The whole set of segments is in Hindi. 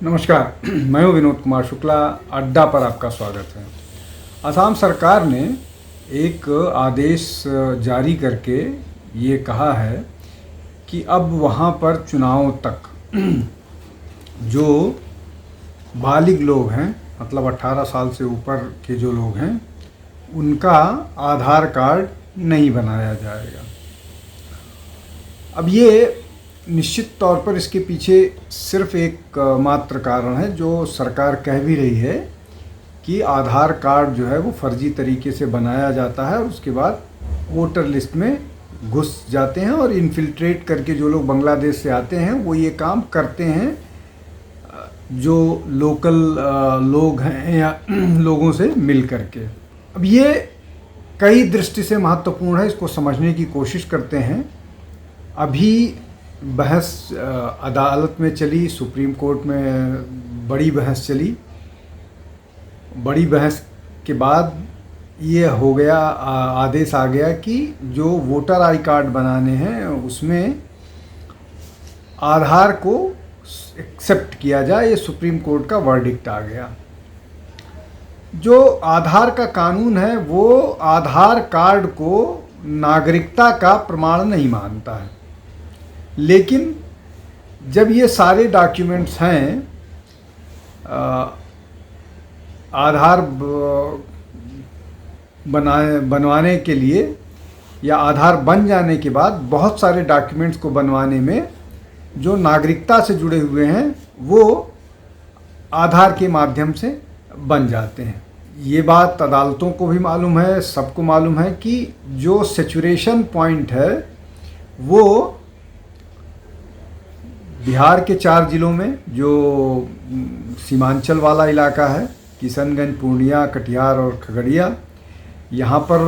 नमस्कार, मैं हूं विनोद कुमार शुक्ला। अड्डा पर आपका स्वागत है। असम सरकार ने एक आदेश जारी करके ये कहा है कि अब वहाँ पर चुनाव तक जो बालिग लोग हैं, मतलब 18 साल से ऊपर के जो लोग हैं, उनका आधार कार्ड नहीं बनाया जाएगा। अब ये निश्चित तौर पर इसके पीछे सिर्फ एक मात्र कारण है, जो सरकार कह भी रही है कि आधार कार्ड जो है वो फर्जी तरीके से बनाया जाता है और उसके बाद वोटर लिस्ट में घुस जाते हैं और इन्फिल्ट्रेट करके जो लोग बांग्लादेश से आते हैं वो ये काम करते हैं, जो लोकल लोग हैं या लोगों से मिल करके। अब ये कई दृष्टि से महत्वपूर्ण है, इसको समझने की कोशिश करते हैं। अभी बहस अदालत में चली, सुप्रीम कोर्ट में बड़ी बहस चली। बड़ी बहस के बाद ये हो गया, आदेश आ गया कि जो वोटर आई कार्ड बनाने हैं उसमें आधार को एक्सेप्ट किया जाए। ये सुप्रीम कोर्ट का वर्डिक्ट आ गया। जो आधार का कानून है वो आधार कार्ड को नागरिकता का प्रमाण नहीं मानता है, लेकिन जब ये सारे डॉक्यूमेंट्स हैं, आधार बनवाने के लिए या आधार बन जाने के बाद बहुत सारे डॉक्यूमेंट्स को बनवाने में जो नागरिकता से जुड़े हुए हैं वो आधार के माध्यम से बन जाते हैं। ये बात अदालतों को भी मालूम है, सबको मालूम है कि जो सैचुरेशन पॉइंट है वो बिहार के 4 ज़िलों में, जो सीमांचल वाला इलाका है, किशनगंज, पूर्णिया, कटिहार और खगड़िया, यहाँ पर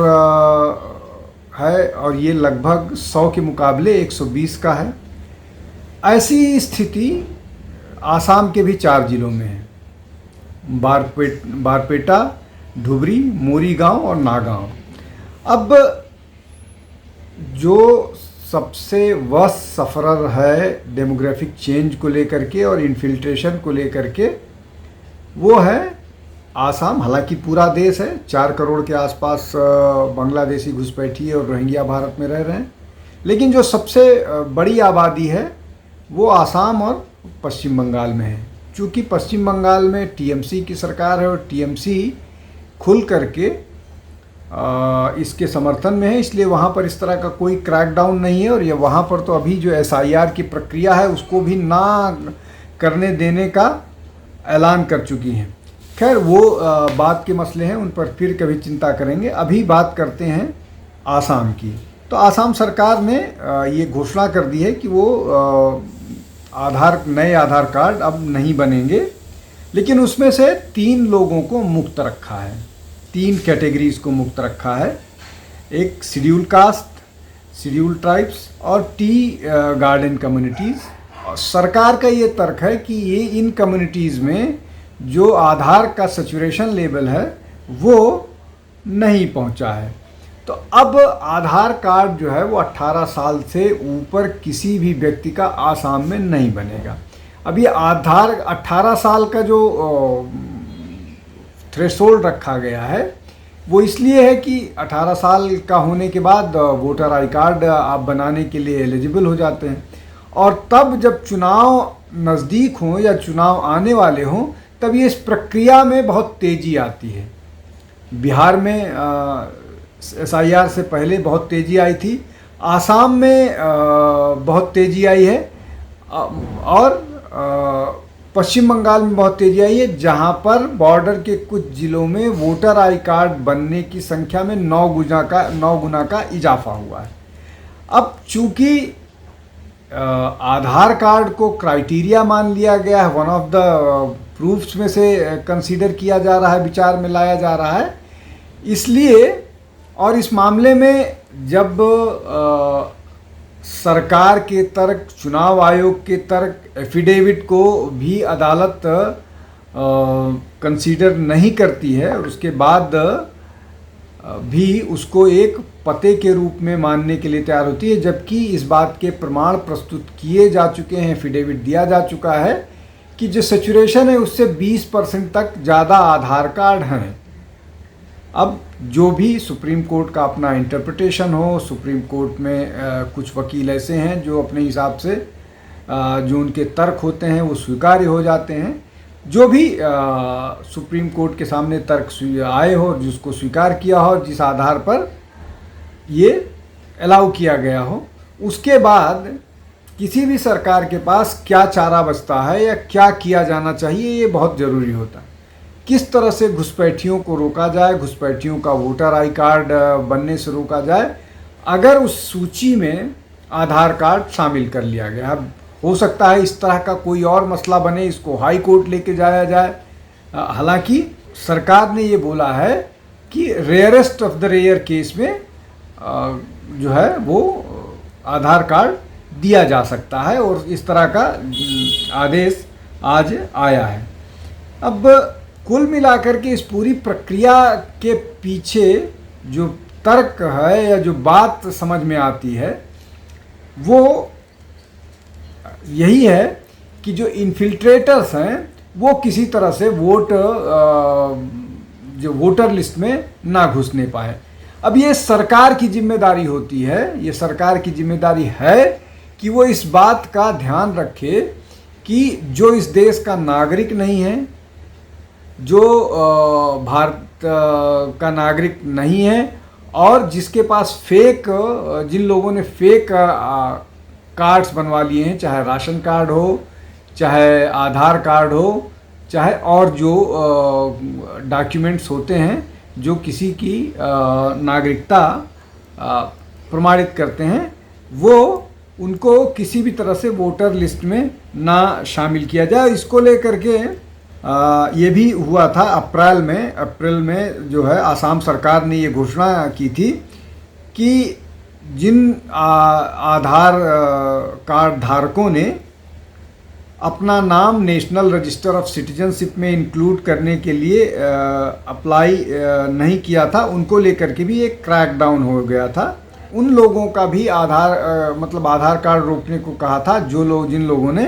है और ये लगभग 100 के मुकाबले 120 का है। ऐसी स्थिति आसाम के भी 4 ज़िलों में है, बारपेटा, धुबरी, मोरीगांव और नागांव। अब जो सबसे वर्स्ट सफ़रर है डेमोग्राफिक चेंज को लेकर के और इन्फिल्ट्रेशन को लेकर के, वो है आसाम। हालांकि पूरा देश है, 4 करोड़ के आसपास बांग्लादेशी घुसपैठी और रोहिंग्या भारत में रह रहे हैं, लेकिन जो सबसे बड़ी आबादी है वो आसाम और पश्चिम बंगाल में है। चूँकि पश्चिम बंगाल में टीएमसी की सरकार है और टीएमसी खुल करके इसके समर्थन में है, इसलिए वहाँ पर इस तरह का कोई क्रैकडाउन नहीं है। और ये वहाँ पर तो अभी जो एसआईआर की प्रक्रिया है उसको भी ना करने देने का ऐलान कर चुकी हैं। खैर वो बात के मसले हैं, उन पर फिर कभी चिंता करेंगे। अभी बात करते हैं आसाम की। तो आसाम सरकार ने ये घोषणा कर दी है कि वो नए आधार कार्ड अब नहीं बनेंगे, लेकिन उसमें से 3 लोगों को मुक्त रखा है, 3 कैटेगरीज को मुक्त रखा है। एक शेड्यूल कास्ट, शेड्यूल ट्राइब्स और टी गार्डन कम्युनिटीज़। सरकार का ये तर्क है कि ये इन कम्युनिटीज़ में जो आधार का सैचुरेशन लेवल है वो नहीं पहुंचा है। तो अब आधार कार्ड जो है वो 18 साल से ऊपर किसी भी व्यक्ति का आसाम में नहीं बनेगा। अब ये आधार 18 साल का जो थ्रेशोल्ड रखा गया है वो इसलिए है कि 18 साल का होने के बाद वोटर आई कार्ड आप बनाने के लिए एलिजिबल हो जाते हैं, और तब जब चुनाव नज़दीक हों या चुनाव आने वाले हों तब ये इस प्रक्रिया में बहुत तेज़ी आती है। बिहार में एसआईआर से पहले बहुत तेज़ी आई थी, आसाम में बहुत तेज़ी आई है और पश्चिम बंगाल में बहुत तेज़ी आई है, जहां पर बॉर्डर के कुछ ज़िलों में वोटर आई कार्ड बनने की संख्या में 9 गुना का इजाफा हुआ है। अब चूंकि आधार कार्ड को क्राइटेरिया मान लिया गया है, वन ऑफ द प्रूफ्स में से कंसीडर किया जा रहा है, विचार में लाया जा रहा है, इसलिए और इस मामले में जब सरकार के तर्क, चुनाव आयोग के तर्क, एफिडेविट को भी अदालत कंसीडर नहीं करती है और उसके बाद भी उसको एक पते के रूप में मानने के लिए तैयार होती है, जबकि इस बात के प्रमाण प्रस्तुत किए जा चुके हैं, एफिडेविट दिया जा चुका है कि जो सेचुरेशन है उससे 20% तक ज़्यादा आधार कार्ड हैं। अब जो भी सुप्रीम कोर्ट का अपना इंटरप्रिटेशन हो, सुप्रीम कोर्ट में कुछ वकील ऐसे हैं जो अपने हिसाब से जो उनके तर्क होते हैं वो स्वीकार्य हो जाते हैं। जो भी सुप्रीम कोर्ट के सामने तर्क आए हो, जिसको स्वीकार किया हो, जिस आधार पर ये अलाउ किया गया हो, उसके बाद किसी भी सरकार के पास क्या चारा बचता है या क्या किया जाना चाहिए, ये बहुत ज़रूरी होता है। किस तरह से घुसपैठियों को रोका जाए, घुसपैठियों का वोटर आई कार्ड बनने से रोका जाए, अगर उस सूची में आधार कार्ड शामिल कर लिया गया। अब हो सकता है इस तरह का कोई और मसला बने, इसको हाई कोर्ट लेके जाया जाए। हालांकि सरकार ने ये बोला है कि rarest of the rare case में जो है वो आधार कार्ड दिया जा सकता है, और इस तरह का आदेश आज आया है। अब कुल मिलाकर के इस पूरी प्रक्रिया के पीछे जो तर्क है या जो बात समझ में आती है वो यही है कि जो इन्फिल्ट्रेटर्स हैं वो किसी तरह से जो वोटर लिस्ट में ना घुसने पाए। अब ये सरकार की जिम्मेदारी होती है, ये सरकार की जिम्मेदारी है कि वो इस बात का ध्यान रखे कि जो इस देश का नागरिक नहीं है, जो भारत का नागरिक नहीं है, और जिसके पास जिन लोगों ने फेक कार्ड्स बनवा लिए हैं, चाहे राशन कार्ड हो, चाहे आधार कार्ड हो, चाहे और जो डॉक्यूमेंट्स होते हैं जो किसी की नागरिकता प्रमाणित करते हैं, वो उनको किसी भी तरह से वोटर लिस्ट में ना शामिल किया जाए। इसको लेकर के ये भी हुआ था अप्रैल में जो है आसाम सरकार ने ये घोषणा की थी कि जिन आधार कार्ड धारकों ने अपना नाम नेशनल रजिस्टर ऑफ सिटीजनशिप में इंक्लूड करने के लिए अप्लाई नहीं किया था, उनको लेकर के भी एक क्रैकडाउन हो गया था। उन लोगों का भी आधार कार्ड रोकने को कहा था जिन लोगों ने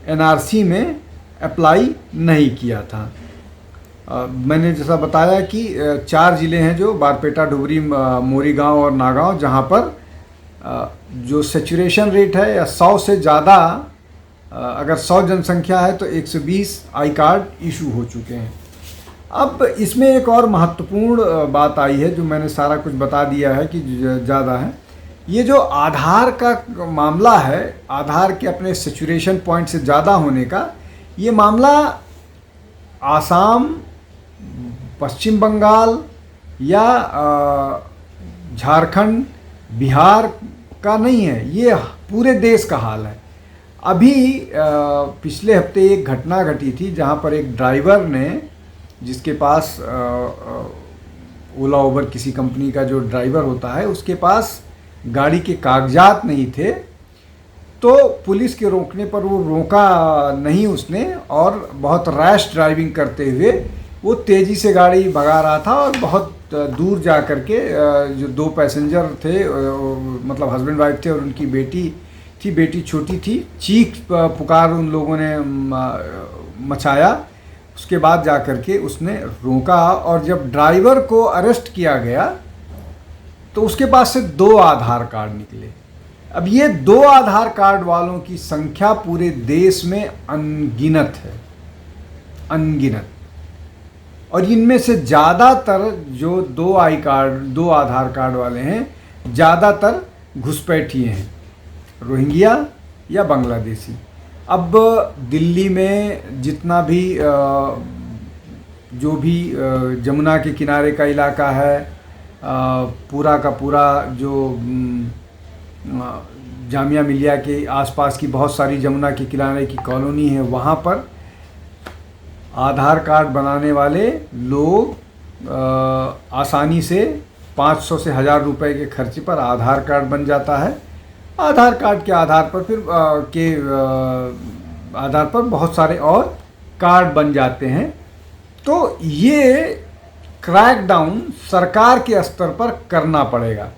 एनआरसी में अप्लाई नहीं किया था। मैंने जैसा बताया कि 4 ज़िले हैं जो बारपेटा, डुबरी, मोरीगांव और नागांव, जहां पर जो सेचुरेशन रेट है या 100 से ज़्यादा, अगर 100 जनसंख्या है तो 120 आई कार्ड इशू हो चुके हैं। अब इसमें एक और महत्वपूर्ण बात आई है, जो मैंने सारा कुछ बता दिया है कि ज़्यादा है। ये जो आधार का मामला है, आधार के अपने सेचुरेशन पॉइंट से ज़्यादा होने का, ये मामला आसाम, पश्चिम बंगाल या झारखंड, बिहार का नहीं है, ये पूरे देश का हाल है। अभी पिछले हफ्ते एक घटना घटी थी जहां पर एक ड्राइवर ने, जिसके पास ओला उबर किसी कंपनी का जो ड्राइवर होता है, उसके पास गाड़ी के कागजात नहीं थे, तो पुलिस के रोकने पर वो रोका नहीं उसने, और बहुत रैश ड्राइविंग करते हुए वो तेज़ी से गाड़ी भगा रहा था, और बहुत दूर जा कर के जो 2 पैसेंजर थे, मतलब हस्बैंड वाइफ थे और उनकी बेटी थी, बेटी छोटी थी, चीख पुकार उन लोगों ने मचाया। उसके बाद जा कर के उसने रोका, और जब ड्राइवर को अरेस्ट किया गया तो उसके पास से 2 आधार कार्ड निकले। अब ये 2 आधार कार्ड वालों की संख्या पूरे देश में अनगिनत है, अनगिनत। और इनमें से ज़्यादातर जो 2 आधार कार्ड वाले हैं, ज़्यादातर घुसपैठिए हैं, रोहिंग्या या बांग्लादेशी। अब दिल्ली में जितना भी जो भी जमुना के किनारे का इलाका है, पूरा का पूरा जो जामिया मिलिया के आसपास की बहुत सारी जमुना के किनारे की कॉलोनी है, वहाँ पर आधार कार्ड बनाने वाले लोग आसानी से 500 से 1000 रुपए के खर्चे पर आधार कार्ड बन जाता है। आधार कार्ड के आधार पर फिर आधार पर बहुत सारे और कार्ड बन जाते हैं। तो ये क्रैकडाउन सरकार के स्तर पर करना पड़ेगा।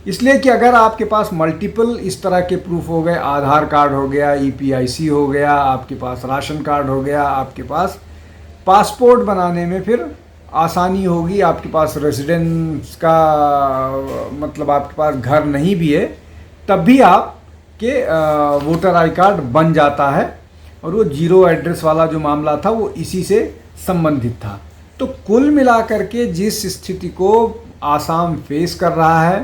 इसलिए कि अगर आपके पास मल्टीपल इस तरह के प्रूफ हो गए, आधार कार्ड हो गया, EPIC हो गया, आपके पास राशन कार्ड हो गया, आपके पास पासपोर्ट बनाने में फिर आसानी होगी, आपके पास रेजिडेंस का मतलब आपके पास घर नहीं भी है तब भी आपके वोटर आई कार्ड बन जाता है। और वो जीरो एड्रेस वाला जो मामला था वो इसी से संबंधित था। तो कुल मिलाकर के जिस स्थिति को आसाम फेस कर रहा है,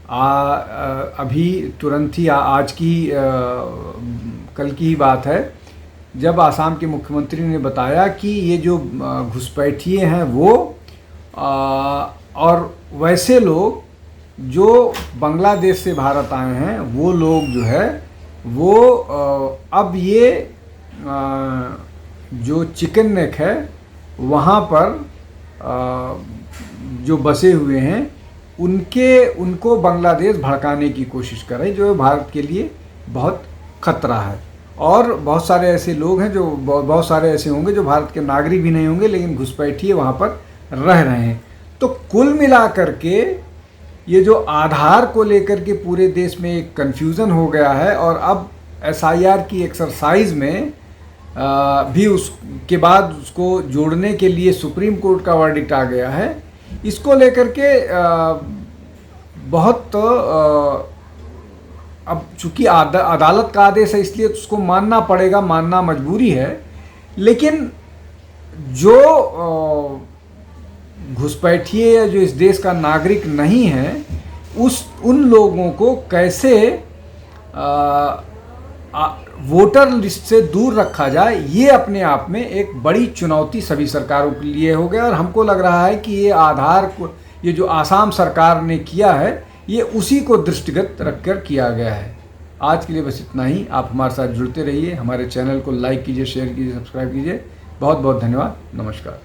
अभी तुरंत ही आज की कल की ही बात है जब आसाम के मुख्यमंत्री ने बताया कि ये जो घुसपैठिए हैं वो और वैसे लोग जो बांग्लादेश से भारत आए हैं वो लोग जो है वो अब ये जो चिकन नेक है वहाँ पर जो बसे हुए हैं उनको बांग्लादेश भड़काने की कोशिश कर रहे हैं, जो भारत के लिए बहुत खतरा है। और बहुत सारे ऐसे लोग हैं जो बहुत सारे ऐसे होंगे जो भारत के नागरिक भी नहीं होंगे लेकिन घुसपैठिए वहाँ पर रह रहे हैं। तो कुल मिला करके ये जो आधार को लेकर के पूरे देश में एक कन्फ्यूज़न हो गया है और अब SIR की एक्सरसाइज में भी उसके बाद उसको जोड़ने के लिए सुप्रीम कोर्ट का वर्डिक्ट आ गया है। इसको लेकर के बहुत अब चूंकि अदालत का आदेश है इसलिए उसको मानना पड़ेगा, मानना मजबूरी है। लेकिन जो घुसपैठिए या जो इस देश का नागरिक नहीं है उन लोगों को कैसे वोटर लिस्ट से दूर रखा जाए, ये अपने आप में एक बड़ी चुनौती सभी सरकारों के लिए हो गया। और हमको लग रहा है कि ये आधार को ये जो आसाम सरकार ने किया है ये उसी को दृष्टिगत रखकर किया गया है। आज के लिए बस इतना ही। आप हमारे साथ जुड़ते रहिए, हमारे चैनल को लाइक कीजिए, शेयर कीजिए, सब्सक्राइब कीजिए। बहुत बहुत धन्यवाद। नमस्कार।